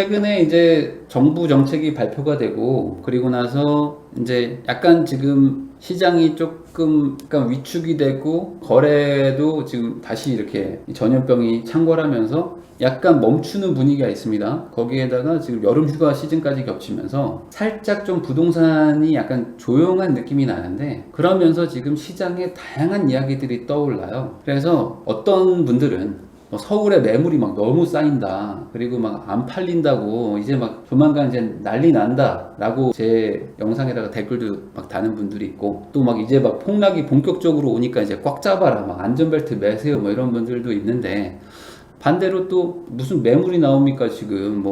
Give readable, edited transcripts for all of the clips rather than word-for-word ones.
최근에 이제 정부 정책이 발표가 되고 그리고 나서 이제 약간 지금 시장이 조금 약간 위축이 되고 거래도 지금 다시 이렇게 전염병이 창궐하면서 약간 멈추는 분위기가 있습니다. 거기에다가 지금 여름 휴가 시즌까지 겹치면서 살짝 좀 부동산이 약간 조용한 느낌이 나는데 그러면서 지금 시장에 다양한 이야기들이 떠올라요. 그래서 어떤 분들은 서울에 매물이 막 너무 쌓인다. 그리고 막 안 팔린다고 이제 막 조만간 이제 난리 난다. 라고 제 영상에다가 댓글도 막 다는 분들이 있고 또 막 이제 막 폭락이 본격적으로 오니까 이제 꽉 잡아라. 막 안전벨트 매세요. 뭐 이런 분들도 있는데 반대로 또 무슨 매물이 나옵니까 지금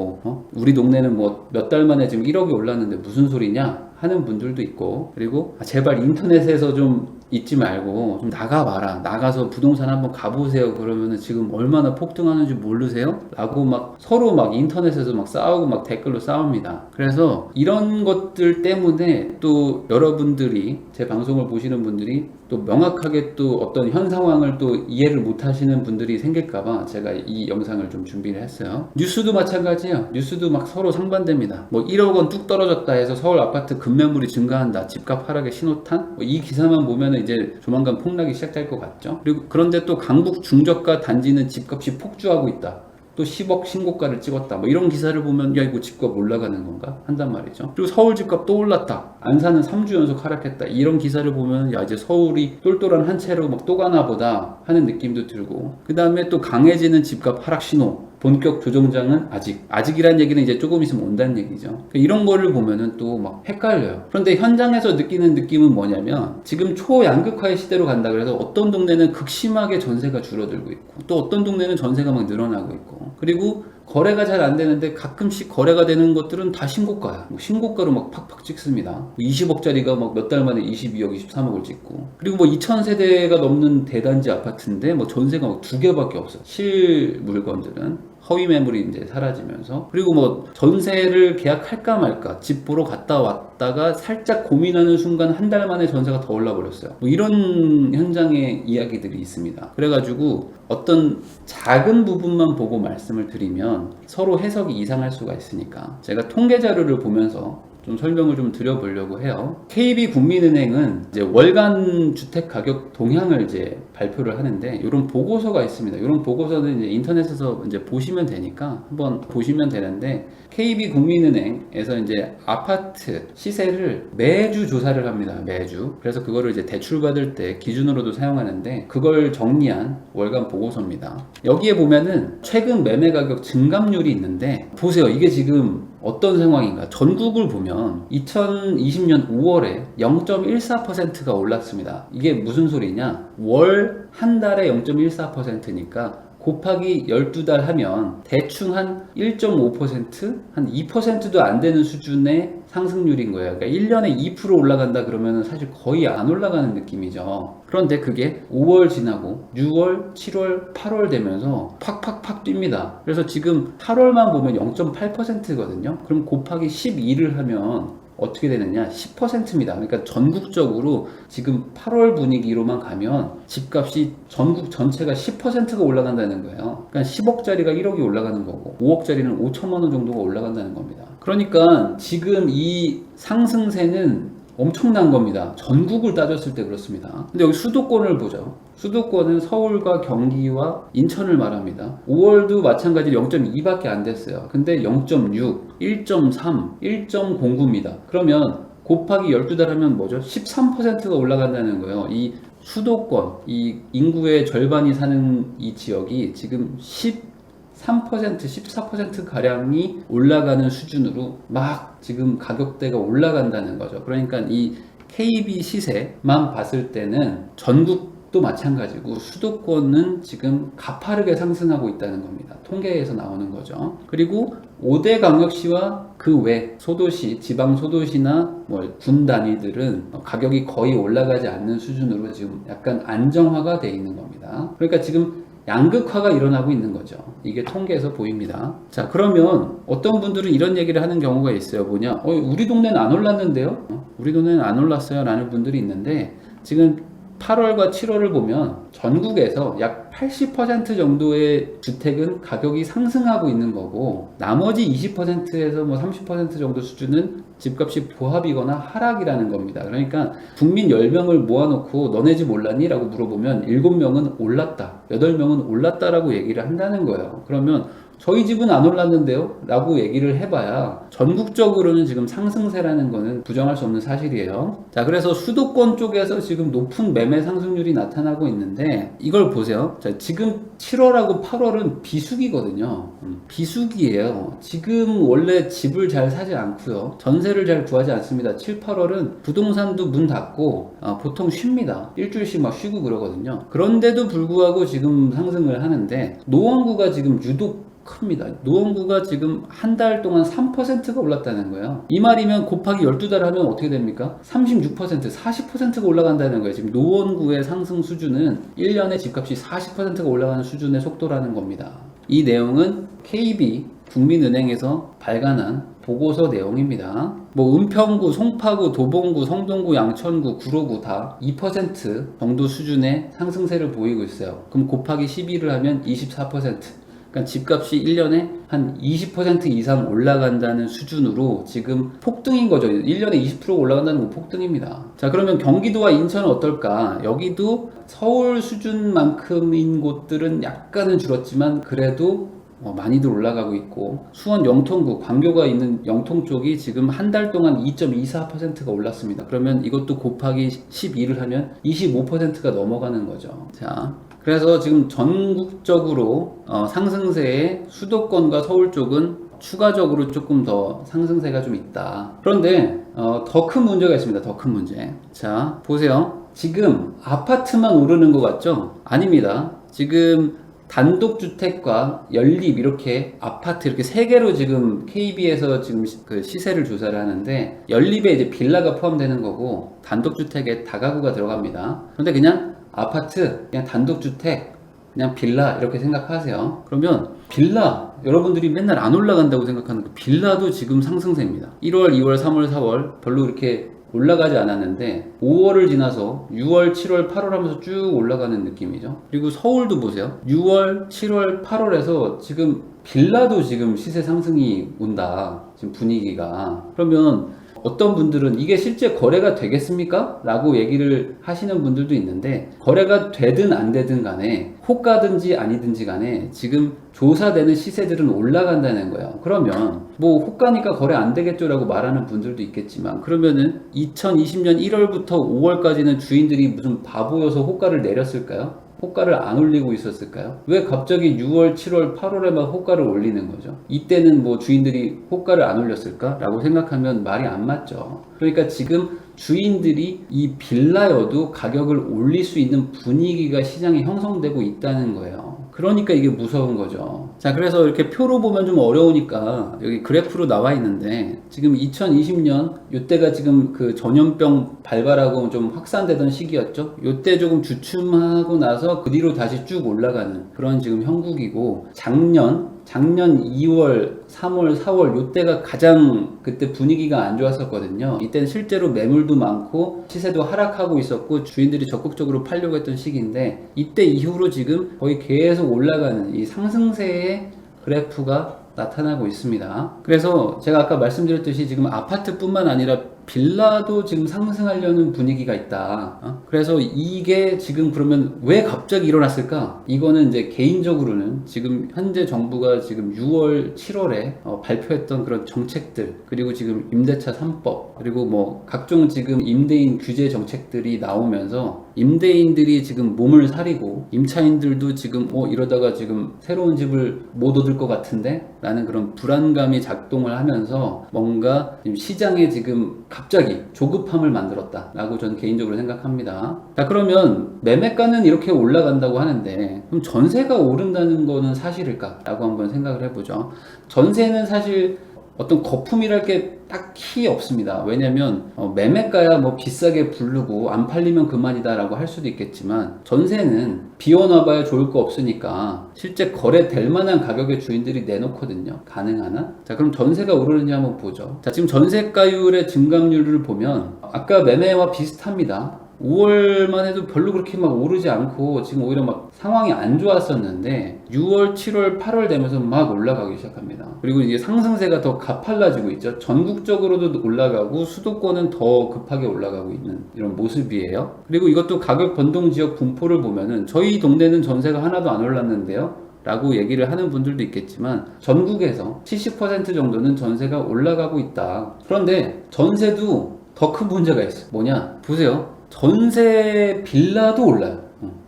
우리 동네는 뭐 몇 달 만에 지금 1억이 올랐는데 무슨 소리냐 하는 분들도 있고 그리고 제발 인터넷에서 좀 있지 말고 좀 나가봐라 나가서 부동산 한번 가보세요 그러면은 지금 얼마나 폭등하는지 모르세요? 라고 막 서로 막 인터넷에서 막 싸우고 막 댓글로 싸웁니다. 그래서 이런 것들 때문에 또 여러분들이 제 방송을 보시는 분들이 또 명확하게 또 어떤 현 상황을 또 이해를 못 하시는 분들이 생길까봐 제가 이 영상을 좀 준비를 했어요. 뉴스도 마찬가지예요. 뉴스도 막 서로 상반됩니다. 뭐 1억 원 뚝 떨어졌다 해서 서울 아파트 급매물이 증가한다. 집값 하락의 신호탄? 이 기사만 보면은 이제 조만간 폭락이 시작될 것 같죠. 그리고 그런데 또 강북 중저가 단지는 집값이 폭주하고 있다. 또 10억 신고가를 찍었다. 뭐 이런 기사를 보면 야 이거 집값 올라가는 건가 한단 말이죠. 그리고 서울 집값 또 올랐다. 안산은 3주 연속 하락했다. 이런 기사를 보면 야 이제 서울이 똘똘한 한 채로 막 또 가나 보다 하는 느낌도 들고 그 다음에 또 강해지는 집값 하락 신호. 본격 조정장은 아직이란 얘기는 이제 조금 있으면 온다는 얘기죠. 그러니까 이런 거를 보면은 또 막 헷갈려요. 그런데 현장에서 느끼는 느낌은 뭐냐면 지금 초양극화의 시대로 간다 그래서 어떤 동네는 극심하게 전세가 줄어들고 있고 또 어떤 동네는 전세가 막 늘어나고 있고 그리고 거래가 잘 안 되는데 가끔씩 거래가 되는 것들은 다 신고가야. 신고가로 막 팍팍 찍습니다. 20억짜리가 막 몇 달 만에 22억, 23억을 찍고. 그리고 뭐 2000세대가 넘는 대단지 아파트인데 뭐 전세가 막 2개밖에 없어. 실 물건들은. 허위 매물이 이제 사라지면서 그리고 뭐 전세를 계약할까 말까 집 보러 갔다 왔다가 살짝 고민하는 순간 한 달 만에 전세가 더 올라 버렸어요. 뭐 이런 현장의 이야기들이 있습니다. 그래가지고 어떤 작은 부분만 보고 말씀을 드리면 서로 해석이 이상할 수가 있으니까 제가 통계 자료를 보면서 좀 설명을 좀 드려보려고 해요. KB국민은행은 이제 월간 주택 가격 동향을 이제 발표를 하는데 이런 보고서가 있습니다. 이런 보고서는 이제 인터넷에서 이제 보시면 되니까 한번 보시면 되는데 KB국민은행에서 이제 아파트 시세를 매주 조사를 합니다. 매주. 그래서 그거를 이제 대출 받을 때 기준으로도 사용하는데 그걸 정리한 월간 보고서입니다. 여기에 보면은 최근 매매 가격 증감률이 있는데 보세요. 이게 지금 어떤 상황인가? 전국을 보면 2020년 5월에 0.14%가 올랐습니다. 이게 무슨 소리냐? 월 한 달에 0.14%니까 곱하기 12달 하면 대충 한 1.5%? 한 2%도 안 되는 수준의 상승률인 거예요. 그러니까 1년에 2% 올라간다 그러면 사실 거의 안 올라가는 느낌이죠. 그런데 그게 5월 지나고 6월, 7월, 8월 되면서 팍팍팍 뜁니다. 그래서 지금 8월만 보면 0.8%거든요. 그럼 곱하기 12를 하면 어떻게 되느냐? 10%입니다. 그러니까 전국적으로 지금 8월 분위기로만 가면 집값이 전국 전체가 10%가 올라간다는 거예요. 그러니까 10억짜리가 1억이 올라가는 거고 5억짜리는 5천만 원 정도가 올라간다는 겁니다. 그러니까 지금 이 상승세는 엄청난 겁니다. 전국을 따졌을 때 그렇습니다. 근데 여기 수도권을 보죠. 수도권은 서울과 경기와 인천을 말합니다. 5월도 마찬가지로 0.2밖에 안 됐어요. 근데 0.6, 1.3, 1.09입니다. 그러면 곱하기 12달 하면 뭐죠? 13%가 올라간다는 거예요. 이 수도권, 이 인구의 절반이 사는 이 지역이 지금 13%, 14%가량이 올라가는 수준으로 막 지금 가격대가 올라간다는 거죠. 그러니까 이 KB 시세만 봤을 때는 전국도 마찬가지고 수도권은 지금 가파르게 상승하고 있다는 겁니다. 통계에서 나오는 거죠. 그리고 5대 강역시와 그 외 소도시, 지방 소도시나 뭐 군 단위들은 가격이 거의 올라가지 않는 수준으로 지금 약간 안정화가 돼 있는 겁니다. 그러니까 지금 양극화가 일어나고 있는 거죠. 이게 통계에서 보입니다. 자, 그러면 어떤 분들은 이런 얘기를 하는 경우가 있어요. 뭐냐? 우리 동네는 안 올랐는데요? 우리 동네는 안 올랐어요. 라는 분들이 있는데 지금 8월과 7월을 보면 전국에서 약 80% 정도의 주택은 가격이 상승하고 있는 거고, 나머지 20%에서 뭐 30% 정도 수준은 집값이 보합이거나 하락이라는 겁니다. 그러니까 국민 10명을 모아놓고 너네 집 올랐니? 라고 물어보면 7명은 올랐다, 8명은 올랐다라고 얘기를 한다는 거예요. 그러면 저희 집은 안 올랐는데요? 라고 얘기를 해봐야 전국적으로는 지금 상승세라는 거는 부정할 수 없는 사실이에요. 자, 그래서 수도권 쪽에서 지금 높은 매매 상승률이 나타나고 있는데, 이걸 보세요. 자, 지금 7월하고 8월은 비수기거든요. 비수기예요. 지금 원래 집을 잘 사지 않고요, 전세를 잘 구하지 않습니다. 7, 8월은 부동산도 문 닫고 보통 쉽니다. 일주일씩 막 쉬고 그러거든요. 그런데도 불구하고 지금 상승을 하는데, 노원구가 지금 유독 큽니다. 노원구가 지금 한 달 동안 3%가 올랐다는 거예요. 이 말이면 곱하기 12달 하면 어떻게 됩니까? 36%, 40%가 올라간다는 거예요. 지금 노원구의 상승 수준은 1년에 집값이 40%가 올라가는 수준의 속도라는 겁니다. 이 내용은 KB 국민은행에서 발간한 보고서 내용입니다. 뭐 은평구, 송파구, 도봉구, 성동구, 양천구, 구로구 다 2% 정도 수준의 상승세를 보이고 있어요. 그럼 곱하기 12를 하면 24%. 그러니까 집값이 1년에 한 20% 이상 올라간다는 수준으로 지금 폭등인 거죠. 1년에 20% 올라간다는 건 폭등입니다. 자, 그러면 경기도와 인천은 어떨까? 여기도 서울 수준만큼인 곳들은 약간은 줄었지만 그래도 많이들 올라가고 있고, 수원 영통구, 광교가 있는 영통 쪽이 지금 한 달 동안 2.24%가 올랐습니다. 그러면 이것도 곱하기 12를 하면 25%가 넘어가는 거죠. 자, 그래서 지금 전국적으로 상승세의 수도권과 서울 쪽은 추가적으로 조금 더 상승세가 좀 있다. 그런데 더 큰 문제가 있습니다. 더 큰 문제. 자, 보세요. 지금 아파트만 오르는 것 같죠? 아닙니다. 지금 단독주택과 연립, 이렇게 아파트 이렇게 세 개로 지금 KB에서 지금 그 시세를 조사를 하는데, 연립에 이제 빌라가 포함되는 거고 단독주택에 다가구가 들어갑니다. 그런데 그냥 아파트, 그냥 단독주택, 그냥 빌라 이렇게 생각하세요. 그러면 빌라, 여러분들이 맨날 안 올라간다고 생각하는 그 빌라도 지금 상승세입니다. 1월, 2월, 3월, 4월 별로 이렇게 올라가지 않았는데 5월을 지나서 6월, 7월, 8월 하면서 쭉 올라가는 느낌이죠. 그리고 서울도 보세요. 6월, 7월, 8월에서 지금 빌라도 지금 시세 상승이 온다, 지금 분위기가. 그러면 어떤 분들은 이게 실제 거래가 되겠습니까? 라고 얘기를 하시는 분들도 있는데, 거래가 되든 안 되든 간에, 호가든지 아니든지 간에 지금 조사되는 시세들은 올라간다는 거예요. 그러면 뭐 호가니까 거래 안 되겠죠 라고 말하는 분들도 있겠지만, 그러면은 2020년 1월부터 5월까지는 주인들이 무슨 바보여서 호가를 내렸을까요? 호가를 안 올리고 있었을까요? 왜 갑자기 6월, 7월, 8월에만 호가를 올리는 거죠? 이때는 뭐 주인들이 호가를 안 올렸을까? 라고 생각하면 말이 안 맞죠. 그러니까 지금 주인들이 이 빌라여도 가격을 올릴 수 있는 분위기가 시장에 형성되고 있다는 거예요. 그러니까 이게 무서운 거죠. 자, 그래서 이렇게 표로 보면 좀 어려우니까 여기 그래프로 나와 있는데, 지금 2020년 요때가 지금 그 전염병 발발하고 좀 확산되던 시기였죠. 요때 조금 주춤하고 나서 그 뒤로 다시 쭉 올라가는 그런 지금 형국이고, 작년 2월, 3월, 4월 요때가 가장 그때 분위기가 안 좋았었거든요. 이때는 실제로 매물도 많고 시세도 하락하고 있었고 주인들이 적극적으로 팔려고 했던 시기인데, 이때 이후로 지금 거의 계속 올라가는 이 상승세의 그래프가 나타나고 있습니다. 그래서 제가 아까 말씀드렸듯이 지금 아파트뿐만 아니라 빌라도 지금 상승하려는 분위기가 있다. 그래서 이게 지금 그러면 왜 갑자기 일어났을까? 이거는 이제 개인적으로는 지금 현재 정부가 지금 6월, 7월에 발표했던 그런 정책들, 그리고 지금 임대차 3법, 그리고 뭐 각종 지금 임대인 규제 정책들이 나오면서 임대인들이 지금 몸을 사리고 임차인들도 지금 이러다가 지금 새로운 집을 못 얻을 것 같은데 라는 그런 불안감이 작동을 하면서 뭔가 지금 시장에 지금 갑자기 조급함을 만들었다 라고 저는 개인적으로 생각합니다. 자, 그러면 매매가는 이렇게 올라간다고 하는데 그럼 전세가 오른다는 거는 사실일까? 라고 한번 생각을 해보죠. 전세는 사실 어떤 거품이랄 게 딱히 없습니다. 왜냐면 매매가야 뭐 비싸게 부르고 안 팔리면 그만이다 라고 할 수도 있겠지만, 전세는 비워놔봐야 좋을 거 없으니까 실제 거래될 만한 가격에 주인들이 내놓거든요. 가능하나? 자, 그럼 전세가 오르는지 한번 보죠. 자, 지금 전세가율의 증감률을 보면 아까 매매와 비슷합니다. 5월만 해도 별로 그렇게 막 오르지 않고 지금 오히려 막 상황이 안 좋았었는데 6월, 7월, 8월 되면서 막 올라가기 시작합니다. 그리고 이제 상승세가 더 가팔라지고 있죠. 전국적으로도 올라가고 수도권은 더 급하게 올라가고 있는 이런 모습이에요. 그리고 이것도 가격 변동 지역 분포를 보면은 저희 동네는 전세가 하나도 안 올랐는데요 라고 얘기를 하는 분들도 있겠지만 전국에서 70% 정도는 전세가 올라가고 있다. 그런데 전세도 더 큰 문제가 있어요. 뭐냐? 보세요. 전세 빌라도 올라요.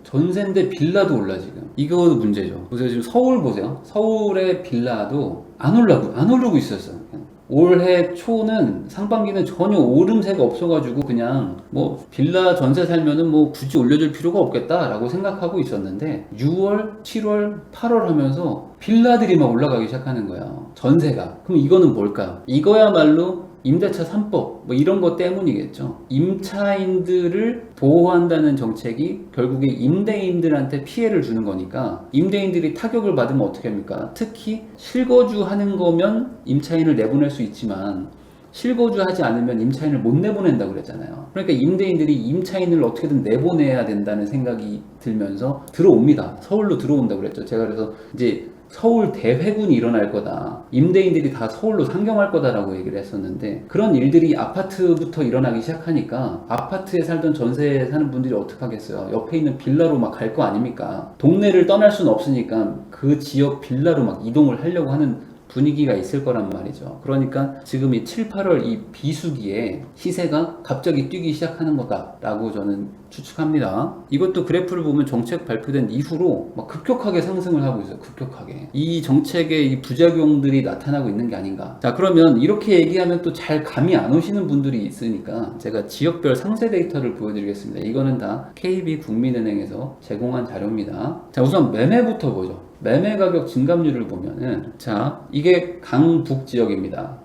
전세인데 빌라도 올라 지금. 이거 문제죠. 보세요. 지금 서울 보세요. 서울의 빌라도 안 오르고 있었어요. 올해 초는 상반기는 전혀 오름세가 없어가지고 그냥 뭐 빌라 전세 살면은 뭐 굳이 올려줄 필요가 없겠다라고 생각하고 있었는데 6월, 7월, 8월 하면서 빌라들이 막 올라가기 시작하는 거예요. 전세가. 그럼 이거는 뭘까요? 이거야말로 임대차 3법 뭐 이런 것 때문이겠죠. 임차인들을 보호한다는 정책이 결국에 임대인들한테 피해를 주는 거니까 임대인들이 타격을 받으면 어떻게 합니까? 특히 실거주 하는 거면 임차인을 내보낼 수 있지만 실거주 하지 않으면 임차인을 못 내보낸다고 그랬잖아요. 그러니까 임대인들이 임차인을 어떻게든 내보내야 된다는 생각이 들면서 들어옵니다. 서울로 들어온다고 그랬죠. 제가 그래서 이제 서울 대회군이 일어날 거다. 임대인들이 다 서울로 상경할 거다라고 얘기를 했었는데 그런 일들이 아파트부터 일어나기 시작하니까 아파트에 살던 전세에 사는 분들이 어떡하겠어요. 옆에 있는 빌라로 막 갈 거 아닙니까? 동네를 떠날 수는 없으니까 그 지역 빌라로 막 이동을 하려고 하는 분위기가 있을 거란 말이죠. 그러니까 지금 이 7, 8월 이 비수기에 시세가 갑자기 뛰기 시작하는 거다라고 저는 추측합니다. 이것도 그래프를 보면 정책 발표된 이후로 막 급격하게 상승을 하고 있어요. 급격하게. 이 정책의 이 부작용들이 나타나고 있는 게 아닌가. 자, 그러면 이렇게 얘기하면 또 잘 감이 안 오시는 분들이 있으니까 제가 지역별 상세 데이터를 보여드리겠습니다. 이거는 다 KB국민은행에서 제공한 자료입니다. 자, 우선 매매부터 보죠. 매매 가격 증감률을 보면은 자, 이게 강북 지역입니다.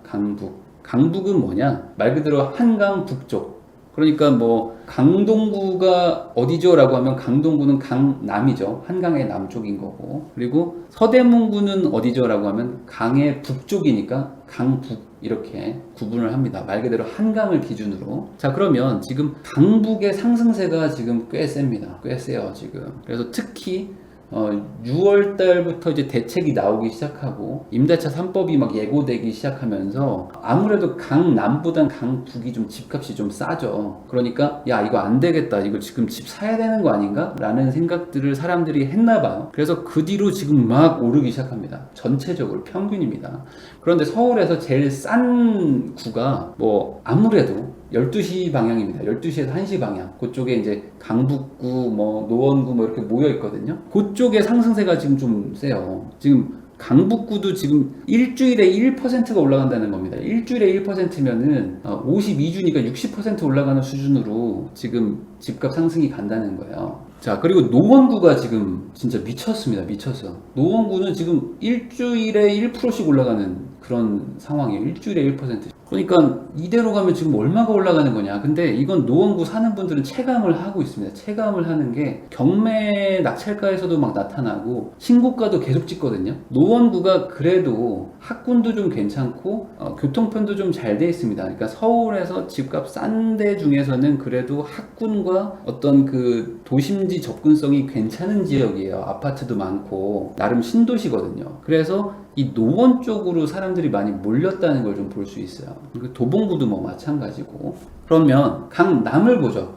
강북은 뭐냐? 말 그대로 한강 북쪽. 그러니까 뭐 강동구가 어디죠? 라고 하면 강동구는 강남이죠. 한강의 남쪽인 거고. 그리고 서대문구는 어디죠? 라고 하면 강의 북쪽이니까 강북 이렇게 구분을 합니다. 말 그대로 한강을 기준으로. 자, 그러면 지금 강북의 상승세가 지금 꽤 셉니다. 꽤 세요 지금. 그래서 특히 6월 달부터 이제 대책이 나오기 시작하고 임대차 3법이 막 예고되기 시작하면서 아무래도 강남보단 강북이 좀 집값이 좀 싸죠. 그러니까 야, 이거 안 되겠다. 이거 지금 집 사야 되는 거 아닌가? 라는 생각들을 사람들이 했나 봐요. 그래서 그 뒤로 지금 막 오르기 시작합니다. 전체적으로 평균입니다. 그런데 서울에서 제일 싼 구가 뭐 아무래도 12시 방향입니다. 12시에서 1시 방향. 그쪽에 이제 강북구, 뭐 노원구 뭐 이렇게 모여 있거든요. 그쪽에 상승세가 지금 좀 세요. 지금 강북구도 지금 일주일에 1%가 올라간다는 겁니다. 일주일에 1%면은 52주니까 60% 올라가는 수준으로 지금 집값 상승이 간다는 거예요. 자, 그리고 노원구가 지금 진짜 미쳤습니다. 미쳤어. 노원구는 지금 일주일에 1%씩 올라가는 그런 상황이에요. 일주일에 1%. 그러니까 이대로 가면 지금 얼마가 올라가는 거냐. 근데 이건 노원구 사는 분들은 체감을 하고 있습니다. 체감을 하는 게 경매 낙찰가에서도 막 나타나고 신고가도 계속 찍거든요. 노원구가 그래도 학군도 좀 괜찮고 교통편도 좀 잘 돼 있습니다. 그러니까 서울에서 집값 싼 데 중에서는 그래도 학군과 어떤 그 도심지 접근성이 괜찮은 지역이에요. 아파트도 많고 나름 신도시거든요. 그래서 이 노원 쪽으로 사람들이 많이 몰렸다는 걸 좀 볼 수 있어요. 도봉구도 뭐 마찬가지고. 그러면 강남을 보죠.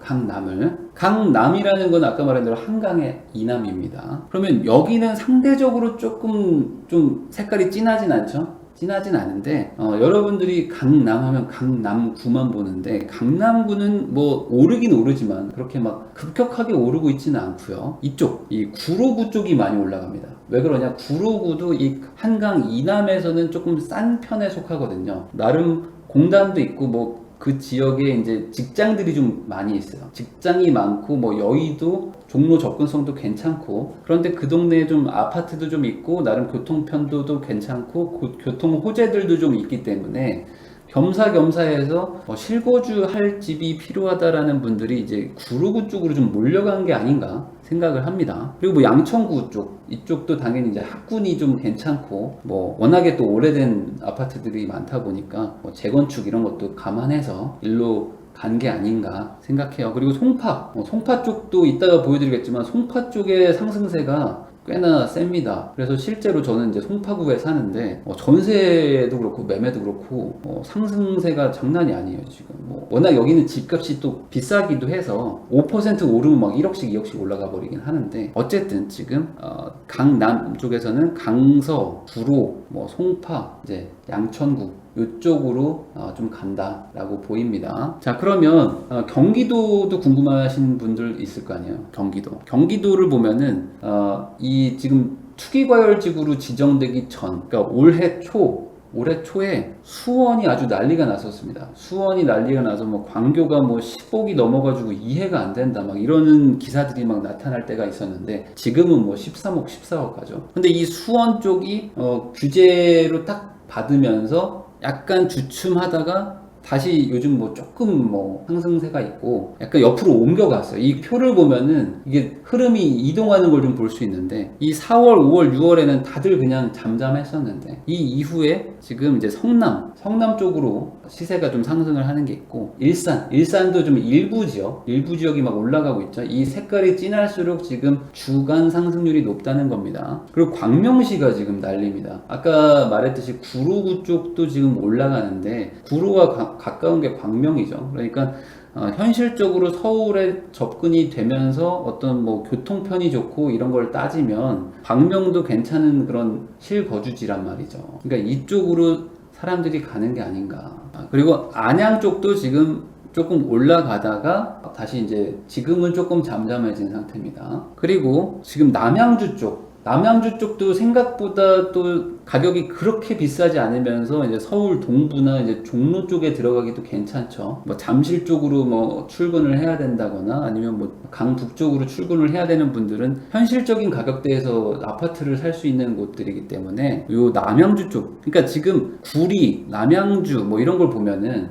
강남이라는 건 아까 말한 대로 한강의 이남입니다. 그러면 여기는 상대적으로 조금 좀 색깔이 진하진 않죠? 진하진 않은데 여러분들이 강남 하면 강남구만 보는데 강남구는 뭐 오르긴 오르지만 그렇게 막 급격하게 오르고 있지는 않고요. 이쪽 이 구로구 쪽이 많이 올라갑니다. 왜 그러냐? 구로구도 이 한강 이남에서는 조금 싼 편에 속하거든요. 나름 공단도 있고 뭐 그 지역에 이제 직장들이 좀 많이 있어요. 직장이 많고 뭐 여의도 종로 접근성도 괜찮고 그런데 그 동네에 좀 아파트도 좀 있고 나름 교통편도도 괜찮고 교통 호재들도 좀 있기 때문에 겸사겸사해서 실거주할 집이 필요하다라는 분들이 이제 구로구 쪽으로 좀 몰려간 게 아닌가 생각을 합니다. 그리고 뭐 양천구 쪽 이쪽도 당연히 이제 학군이 좀 괜찮고 뭐 워낙에 또 오래된 아파트들이 많다 보니까 뭐 재건축 이런 것도 감안해서 일로 간 게 아닌가 생각해요. 그리고 송파, 송파 쪽도 이따가 보여드리겠지만 송파 쪽의 상승세가 꽤나 셉니다. 그래서 실제로 저는 이제 송파구에 사는데 전세도 그렇고 매매도 그렇고 상승세가 장난이 아니에요 지금. 워낙 여기는 집값이 또 비싸기도 해서 5% 오르면 막 1억씩 2억씩 올라가 버리긴 하는데, 어쨌든 지금 강남 쪽에서는 강서, 구로, 송파, 이제 양천구 이쪽으로 좀 간다라고 보입니다. 자, 그러면 경기도도 궁금하신 분들 있을 거 아니에요. 경기도를 보면은 이 지금 투기과열지구로 지정되기 전, 그러니까 올해 초에 수원이 아주 난리가 났었습니다. 수원이 난리가 나서 광교가 10억이 넘어가지고 이해가 안 된다 막 이러는 기사들이 막 나타날 때가 있었는데, 지금은 13억, 14억 가죠. 근데 이 수원 쪽이 규제로 딱 받으면서 약간 주춤하다가 다시 요즘 조금 상승세가 있고 약간 옆으로 옮겨갔어요. 이 표를 보면은 이게 흐름이 이동하는 걸 좀 볼 수 있는데, 이 4월, 5월, 6월에는 다들 그냥 잠잠했었는데 이 이후에 지금 이제 성남 쪽으로 시세가 좀 상승을 하는 게 있고, 일산도 좀 일부 지역이 막 올라가고 있죠. 이 색깔이 진할수록 지금 주간 상승률이 높다는 겁니다. 그리고 광명시가 지금 난립니다. 아까 말했듯이 구로구 쪽도 지금 올라가는데, 구로와 가까운 게 광명이죠. 그러니까 현실적으로 서울에 접근이 되면서 어떤 교통편이 좋고 이런 걸 따지면 광명도 괜찮은 그런 실거주지란 말이죠. 그러니까 이쪽으로 사람들이 가는 게 아닌가. 그리고 안양 쪽도 지금 조금 올라가다가 다시 이제 지금은 조금 잠잠해진 상태입니다. 그리고 지금 남양주 쪽도 생각보다 또 가격이 그렇게 비싸지 않으면서 이제 서울 동부나 이제 종로 쪽에 들어가기도 괜찮죠. 잠실 쪽으로 출근을 해야 된다거나 아니면 강북 쪽으로 출근을 해야 되는 분들은 현실적인 가격대에서 아파트를 살 수 있는 곳들이기 때문에 요 남양주 쪽, 그러니까 지금 구리, 남양주 이런 걸 보면은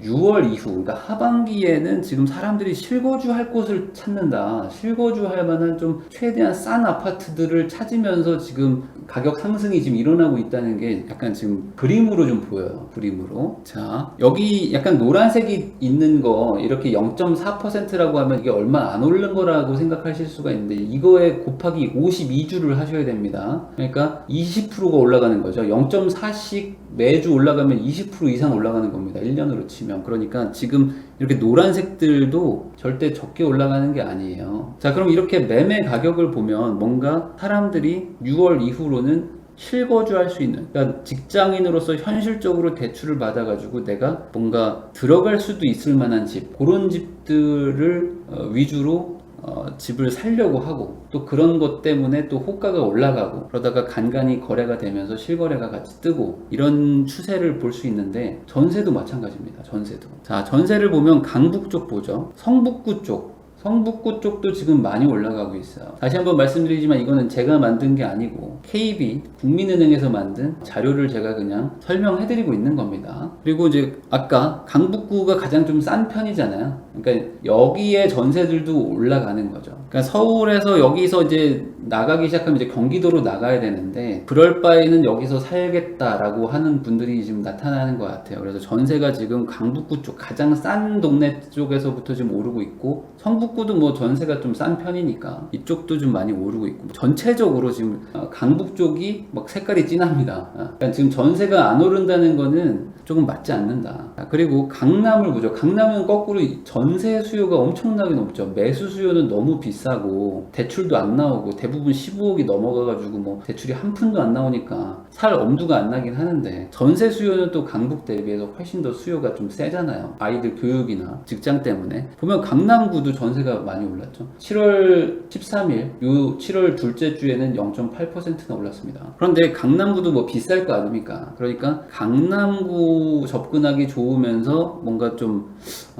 6월 이후, 그러니까 하반기에는 지금 사람들이 실거주할 곳을 찾는다. 실거주할 만한 좀 최대한 싼 아파트들을 찾으면서 지금 가격 상승이 지금 일어나고 있다는 게 약간 지금 그림으로 좀 보여요. 그림으로. 자, 여기 약간 노란색이 있는 거 이렇게 0.4%라고 하면 이게 얼마 안 오른 거라고 생각하실 수가 있는데, 이거에 곱하기 52주를 하셔야 됩니다. 그러니까 20%가 올라가는 거죠. 0.4씩 매주 올라가면 20% 이상 올라가는 겁니다. 1년으로 치면. 그러니까 지금 이렇게 노란색들도 절대 적게 올라가는 게 아니에요. 자, 그럼 이렇게 매매 가격을 보면 뭔가 사람들이 6월 이후로는 실거주할 수 있는, 그러니까 직장인으로서 현실적으로 대출을 받아가지고 내가 뭔가 들어갈 수도 있을 만한 집, 그런 집들을 위주로 집을 살려고 하고, 또 그런 것 때문에 또 호가가 올라가고 그러다가 간간히 거래가 되면서 실거래가 같이 뜨고, 이런 추세를 볼 수 있는데, 전세도 마찬가지입니다. 자, 전세를 보면 강북 쪽 보죠. 성북구 쪽도 지금 많이 올라가고 있어요. 다시 한번 말씀드리지만 이거는 제가 만든 게 아니고 KB 국민은행에서 만든 자료를 제가 그냥 설명해드리고 있는 겁니다. 그리고 이제 아까 강북구가 가장 좀 싼 편이잖아요. 그러니까 여기에 전세들도 올라가는 거죠. 그러니까 서울에서 여기서 이제 나가기 시작하면 이제 경기도로 나가야 되는데, 그럴 바에는 여기서 살겠다라고 하는 분들이 지금 나타나는 것 같아요. 그래서 전세가 지금 강북구 쪽 가장 싼 동네 쪽에서부터 지금 오르고 있고, 성북구도 전세가 좀 싼 편이니까 이쪽도 좀 많이 오르고 있고, 전체적으로 지금 강북 쪽이 막 색깔이 진합니다. 그러니까 지금 전세가 안 오른다는 거는 조금 맞지 않는다. 그리고 강남을 보죠. 강남은 거꾸로 전세 수요가 엄청나게 높죠. 매수 수요는 너무 비싸고 대출도 안 나오고, 대부분 15억이 넘어가가지고 대출이 한 푼도 안 나오니까 살 엄두가 안 나긴 하는데, 전세 수요는 또 강북 대비해서 훨씬 더 수요가 좀 세잖아요. 아이들 교육이나 직장 때문에. 보면 강남구도 전세가 많이 올랐죠. 7월 13일, 요 7월 둘째 주에는 0.8%나 올랐습니다. 그런데 강남구도 비쌀 거 아닙니까? 그러니까 강남구 접근하기 좋으면서 뭔가 좀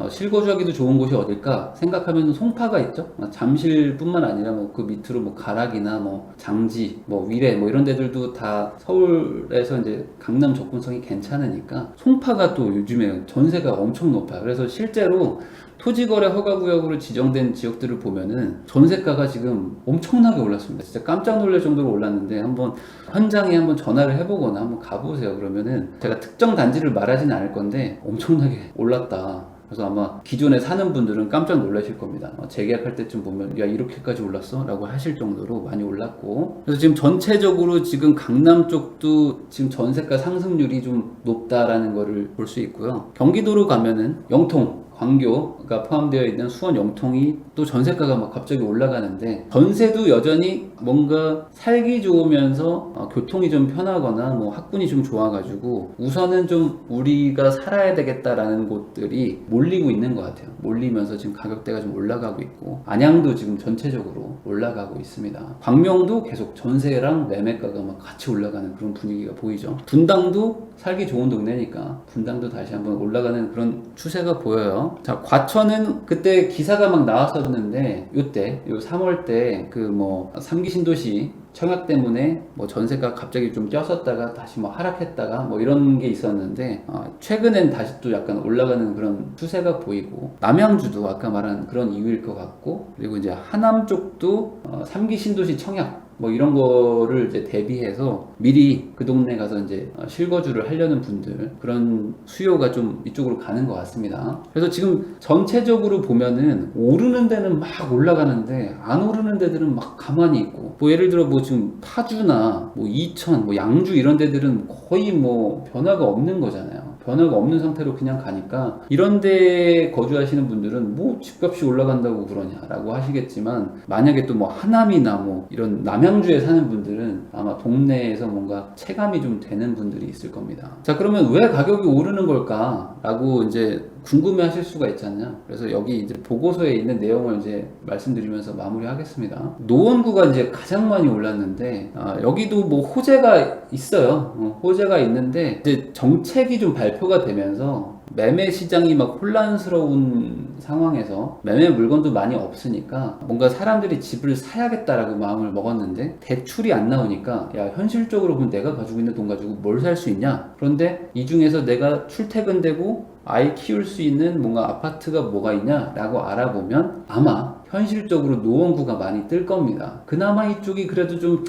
실거주하기도 좋은 곳이 어딜까 생각하면 송파가 있죠. 잠실뿐만 아니라 그 밑으로 가락이나 장지, 위례 이런 데들도 다 서울에서 이제 강남 접근성이 괜찮으니까 송파가 또 요즘에 전세가 엄청 높아요. 그래서 실제로 토지거래 허가구역으로 지정된 지역들을 보면은 전세가가 지금 엄청나게 올랐습니다. 진짜 깜짝 놀랄 정도로 올랐는데, 한번 현장에 한번 전화를 해보거나 한번 가보세요. 그러면은 제가 특정 단지를 말하지는 않을 건데 엄청나게 올랐다. 그래서 아마 기존에 사는 분들은 깜짝 놀라실 겁니다. 재계약할 때쯤 보면 야 이렇게까지 올랐어? 라고 하실 정도로 많이 올랐고, 그래서 지금 전체적으로 지금 강남 쪽도 지금 전세가 상승률이 좀 높다라는 거를 볼 수 있고요. 경기도로 가면은 영통, 광교가 포함되어 있는 수원 영통이 또 전세가가 막 갑자기 올라가는데, 전세도 여전히 뭔가 살기 좋으면서 교통이 좀 편하거나 뭐 학군이 좀 좋아가지고 우선은 좀 우리가 살아야 되겠다라는 곳들이 몰리고 있는 것 같아요. 몰리면서 지금 가격대가 좀 올라가고 있고, 안양도 지금 전체적으로 올라가고 있습니다. 광명도 계속 전세랑 매매가가 막 같이 올라가는 그런 분위기가 보이죠. 분당도 살기 좋은 동네니까 분당도 다시 한번 올라가는 그런 추세가 보여요. 자, 과천은 그때 기사가 막 나왔었는데, 요때 요 3월 때 그 뭐 3기 신도시 청약 때문에 뭐 전세가 갑자기 좀 뛰었었다가 다시 뭐 하락했다가 뭐 이런 게 있었는데, 최근엔 다시 또 약간 올라가는 그런 추세가 보이고, 남양주도 아까 말한 그런 이유일 것 같고, 그리고 이제 하남 쪽도 3기 신도시 청약 뭐 이런 거를 이제 대비해서 미리 그 동네 가서 이제 실거주를 하려는 분들, 그런 수요가 좀 이쪽으로 가는 것 같습니다. 그래서 지금 전체적으로 보면은 오르는 데는 막 올라가는데 안 오르는 데들은 막 가만히 있고, 뭐 예를 들어 뭐 지금 파주나 뭐 이천, 뭐 양주 이런 데들은 거의 뭐 변화가 없는 거잖아요. 변화가 없는 상태로 그냥 가니까, 이런 데 거주하시는 분들은 뭐 집값이 올라간다고 그러냐라고 하시겠지만, 만약에 또 뭐 하남이나 뭐 이런 남양주에 사는 분들은 아마 동네에서 뭔가 체감이 좀 되는 분들이 있을 겁니다. 자, 그러면 왜 가격이 오르는 걸까? 라고 이제 궁금해 하실 수가 있잖아요. 그래서 여기 이제 보고서에 있는 내용을 이제 말씀드리면서 마무리하겠습니다. 노원구가 이제 가장 많이 올랐는데, 여기도 뭐 호재가 있어요. 호재가 있는데, 이제 정책이 좀 발표가 되면서 매매 시장이 막 혼란스러운 상황에서 매매 물건도 많이 없으니까 뭔가 사람들이 집을 사야겠다라고 마음을 먹었는데, 대출이 안 나오니까 야, 현실적으로 그럼 내가 가지고 있는 돈 가지고 뭘 살 수 있냐? 그런데 이 중에서 내가 출퇴근되고 아이 키울 수 있는 뭔가 아파트가 뭐가 있냐라고 알아보면 아마 현실적으로 노원구가 많이 뜰 겁니다. 그나마 이쪽이 그래도 좀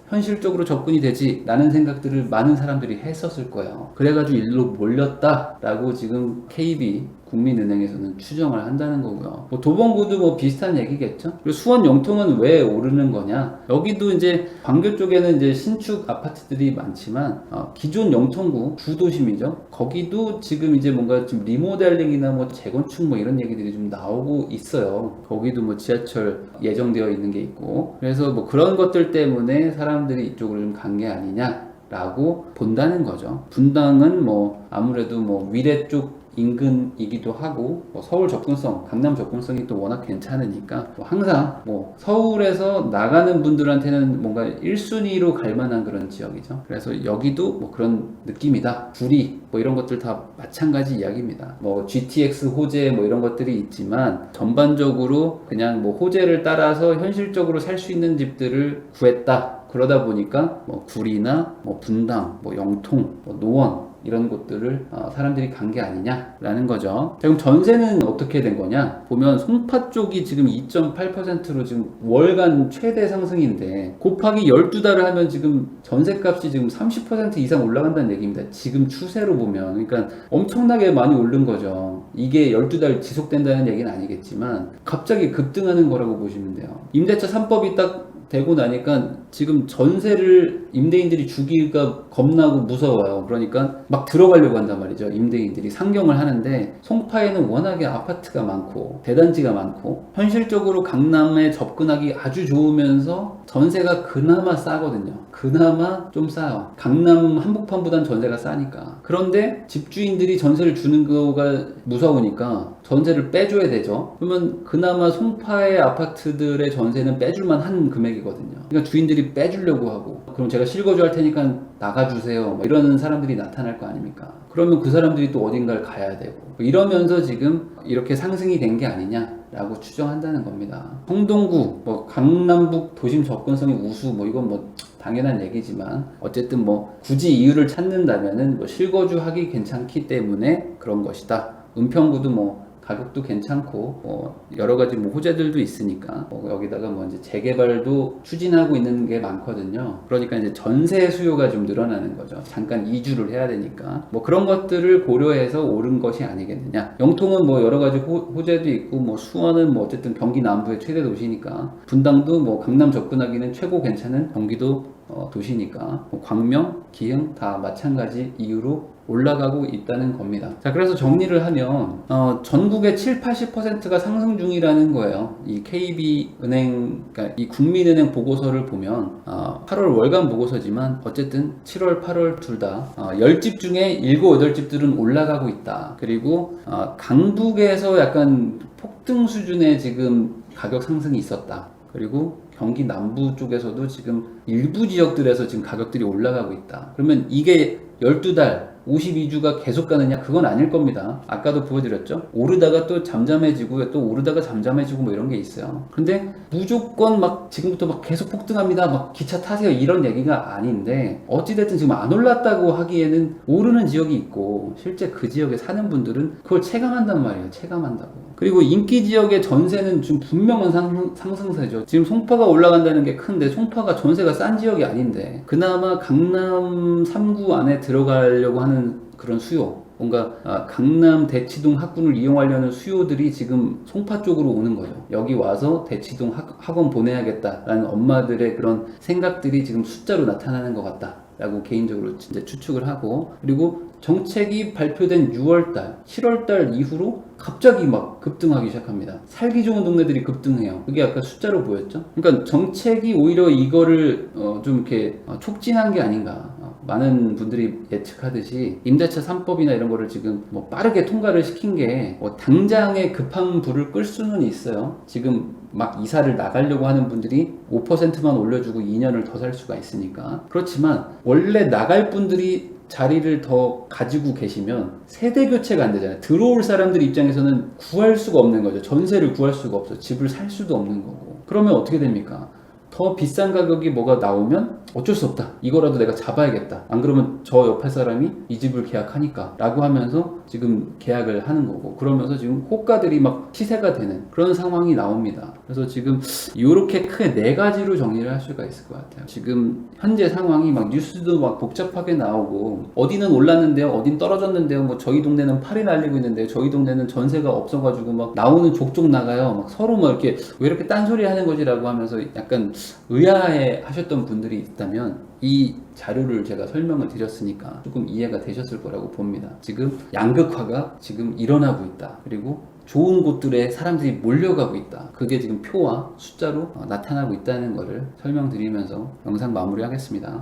현실적으로 접근이 되지 라는 생각들을 많은 사람들이 했었을 거예요. 그래가지고 일로 몰렸다라고 지금 KB 국민은행에서는 추정을 한다는 거고요. 뭐 도봉구도 뭐 비슷한 얘기겠죠. 그리고 수원 영통은 왜 오르는 거냐? 여기도 이제 광교 쪽에는 이제 신축 아파트들이 많지만, 기존 영통구 구도심이죠. 거기도 지금 이제 뭔가 좀 리모델링이나 뭐 재건축 뭐 이런 얘기들이 좀 나오고 있어요. 거기도 뭐 지하철 예정되어 있는 게 있고, 그래서 뭐 그런 것들 때문에 사람들이 이쪽으로 좀 간 게 아니냐라고 본다는 거죠. 분당은 뭐 아무래도 뭐 위례 쪽 인근이기도 하고, 뭐 서울 접근성, 강남 접근성이 또 워낙 괜찮으니까 뭐 항상 뭐 서울에서 나가는 분들한테는 뭔가 1순위로 갈 만한 그런 지역이죠. 그래서 여기도 뭐 그런 느낌이다. 구리 뭐 이런 것들 다 마찬가지 이야기입니다. 뭐 GTX 호재 뭐 이런 것들이 있지만, 전반적으로 그냥 뭐 호재를 따라서 현실적으로 살 수 있는 집들을 구했다. 그러다 보니까 뭐 구리나 뭐 분당, 뭐 영통, 뭐 노원 이런 곳들을 사람들이 간 게 아니냐라는 거죠. 그럼 전세는 어떻게 된 거냐? 보면 송파 쪽이 지금 2.8%로 지금 월간 최대 상승인데, 곱하기 12달을 하면 지금 전세값이 지금 30% 이상 올라간다는 얘기입니다. 지금 추세로 보면. 그러니까 엄청나게 많이 오른 거죠. 이게 12달 지속된다는 얘기는 아니겠지만 갑자기 급등하는 거라고 보시면 돼요. 임대차 3법이 딱 되고 나니까 지금 전세를 임대인들이 주기가 겁나고 무서워요. 그러니까 막 들어가려고 한단 말이죠. 임대인들이 상경을 하는데, 송파에는 워낙에 아파트가 많고 대단지가 많고 현실적으로 강남에 접근하기 아주 좋으면서 전세가 그나마 싸거든요. 그나마 좀 싸요. 강남 한복판보단 전세가 싸니까. 그런데 집주인들이 전세를 주는 거가 무서우니까 전세를 빼줘야 되죠. 그러면 그나마 송파의 아파트들의 전세는 빼줄만 한 금액이거든요. 그러니까 주인들이 빼주려고 하고, 그럼 제가 실거주 할 테니까 나가주세요 뭐 이러는 사람들이 나타날 거 아닙니까? 그러면 그 사람들이 또 어딘가를 가야 되고, 이러면서 지금 이렇게 상승이 된 게 아니냐라고 추정한다는 겁니다. 성동구, 뭐 강남북 도심 접근성이 우수, 뭐 이건 뭐 당연한 얘기지만, 어쨌든 뭐 굳이 이유를 찾는다면은 뭐 실거주하기 괜찮기 때문에 그런 것이다. 은평구도 뭐 가격도 괜찮고 여러 가지 뭐 호재들도 있으니까 여기다가 뭐 이제 재개발도 추진하고 있는 게 많거든요. 그러니까 이제 전세 수요가 좀 늘어나는 거죠. 잠깐 이주를 해야 되니까 뭐 그런 것들을 고려해서 오른 것이 아니겠느냐. 영통은 뭐 여러 가지 호재도 있고 뭐 수원은 뭐 어쨌든 경기 남부의 최대 도시니까 분당도 뭐 강남 접근하기는 최고 괜찮은 경기도 도시니까 뭐 광명, 기흥 다 마찬가지 이유로 올라가고 있다는 겁니다. 자, 그래서 정리를 하면 전국의 7-80%가 상승 중이라는 거예요. 이 KB은행, 그러니까 이 국민은행 보고서를 보면 8월 월간 보고서지만 어쨌든 7월, 8월 둘 다 10집 중에 7, 8집들은 올라가고 있다. 그리고 강북에서 약간 폭등 수준의 지금 가격 상승이 있었다. 그리고 경기 남부 쪽에서도 지금 일부 지역들에서 지금 가격들이 올라가고 있다. 그러면 이게 12달 52주가 계속 가느냐? 그건 아닐 겁니다. 아까도 보여드렸죠? 오르다가 또 잠잠해지고 또 오르다가 잠잠해지고 뭐 이런 게 있어요. 근데 무조건 막 지금부터 막 계속 폭등합니다. 막 기차 타세요. 이런 얘기가 아닌데 어찌됐든 지금 안 올랐다고 하기에는 오르는 지역이 있고 실제 그 지역에 사는 분들은 그걸 체감한단 말이에요. 체감한다고. 그리고 인기 지역의 전세는 좀 분명한 상승세죠. 지금 송파가 올라간다는 게 큰데 송파가 전세가 싼 지역이 아닌데 그나마 강남 3구 안에 들어가려고 하는 그런 수요, 뭔가 강남 대치동 학군을 이용하려는 수요들이 지금 송파 쪽으로 오는 거죠. 여기 와서 대치동 학원 보내야겠다라는 엄마들의 그런 생각들이 지금 숫자로 나타나는 것 같다 라고 개인적으로 진짜 추측을 하고, 그리고 정책이 발표된 6월달, 7월달 이후로 갑자기 막 급등하기 시작합니다. 살기 좋은 동네들이 급등해요. 그게 아까 숫자로 보였죠? 그러니까 정책이 오히려 이거를 좀 이렇게 촉진한 게 아닌가. 많은 분들이 예측하듯이 임대차 3법이나 이런 거를 지금 뭐 빠르게 통과를 시킨 게 당장에 급한 불을 끌 수는 있어요. 지금 막 이사를 나가려고 하는 분들이 5%만 올려주고 2년을 더 살 수가 있으니까. 그렇지만 원래 나갈 분들이 자리를 더 가지고 계시면 세대 교체가 안 되잖아요. 들어올 사람들 입장에서는 구할 수가 없는 거죠. 전세를 구할 수가 없어. 집을 살 수도 없는 거고. 그러면 어떻게 됩니까? 더 비싼 가격이 뭐가 나오면 어쩔 수 없다. 이거라도 내가 잡아야겠다. 안 그러면 저 옆에 사람이 이 집을 계약하니까 라고 하면서 지금 계약을 하는 거고, 그러면서 지금 호가들이 막 시세가 되는 그런 상황이 나옵니다. 그래서 지금 이렇게 크게 네 가지로 정리를 할 수가 있을 것 같아요. 지금 현재 상황이 막 뉴스도 막 복잡하게 나오고, 어디는 올랐는데요, 어딘 떨어졌는데요, 뭐 저희 동네는 팔이 날리고 있는데요, 저희 동네는 전세가 없어가지고 막 나오는 족족 나가요. 막 서로 막 이렇게 왜 이렇게 딴소리 하는 거지라고 하면서 약간 의아해 하셨던 분들이 있다면 이 자료를 제가 설명을 드렸으니까 조금 이해가 되셨을 거라고 봅니다. 지금 양극화가 지금 일어나고 있다. 그리고 좋은 곳들에 사람들이 몰려가고 있다. 그게 지금 표와 숫자로 나타나고 있다는 것을 설명드리면서 영상 마무리하겠습니다.